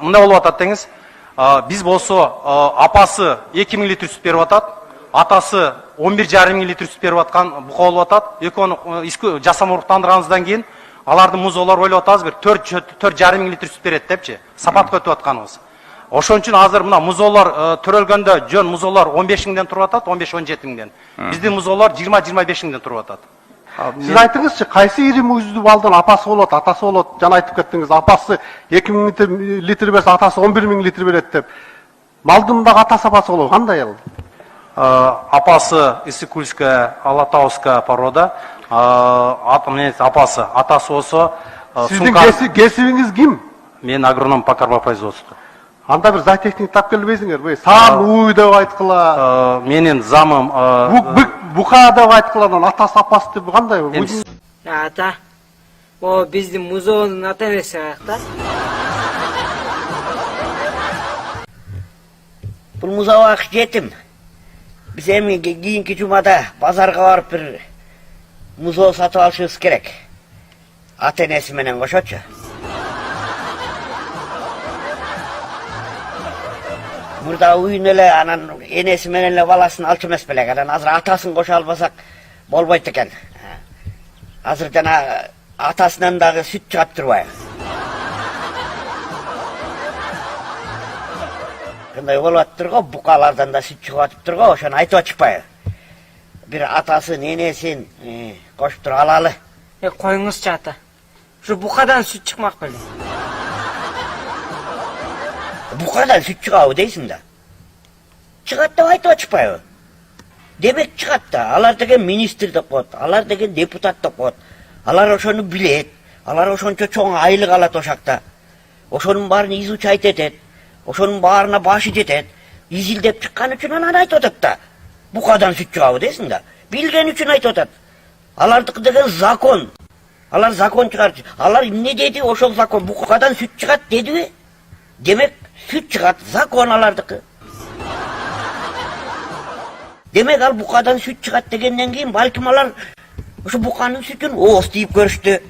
Мындай болуп атат деңиз. Биз болсо апасы 2000 литр сүт берип атат, атасы 11,5 литр сүт берип аткан бука болуп атат. Экөөнү жасама уруктандырганыбыздан кийин алардын музоолор ойлоп атабыз бир 4,5 литр сүт берет депчи, сапатка өтүп атканыбыз. Ошон үчүн азыр мына музоолор төрөлгөндө жөн музоолор 15 миңден туруп атат, 15-17 миңден. Биздин музоолор 20-25 миңден туруп атат. Siz aytыңызчы, кайсы ири мүйүздүү балдын апасы болот, атасы болот? Жана айтып кеттиңиз, апасы 2000 литр берсе, атасы 11 000 литр берет деп. Малдын дагы атасы апасы болот, кандай ал? Апасы Иссык-Кульская, Алатауская порода. Апасы, атасы болсо Сиздин кесибиңиз ким? Мен агроном по карбопроизводству. Анда бир зоотехник тап келбейсиңерби? Саам уй деп айткыла. Менин замым Бука деп айткыла, атасы апасы деп кандай? Ата. О, биздин музоонун ата энеси каякта? Бул музоо жетим. Биз эми кийинки жумада базарга барып бир музоо сатып алышыбыз керек. Ата энеси менен кошочу. Мурда уюн эле анан энеси менен эле баласын алчу эмес белек. Анан азыр атасын кошо албасак болбойт экен. Азыр жана атасынан дагы сүт чыгап турбайбы? Кандай болуп атыптыр го, букалардан да сүт чыгып атыптыр го, ошону айтып атышпайбы? Бир атасын, энесин кошуп туруп алалы. Коюңузчу ата. Ушу букадан сүт чыкмак беле. Букадан сүт чыгабы дейсиң да? Чыгат деп айтып атышпайбы? Демек чыгат да. Алар деген министр деп коет, алар деген депутат деп коет. Алар ошону билет, алар ошончо чоң айлык алат ошакта. Ошонун баарын изучать этет, ошонун баарына башы жетет. Изилдеп чыккан үчүн анан айтып атат да. Букадан сүт чыгабы дейсиң да? Билген үчүн айтып атат. Алардыкы деген закон. Алар закон чыгарчу. Алар эмне деди, ошол закон. Букадан сүт чыгат дедиби? Демек сүт чыгат, закон алардыкы. Демек ал букадан сүт чыгат дегенден кийин балким алар ошо буканын сүтүн ооз тийип көрүштү.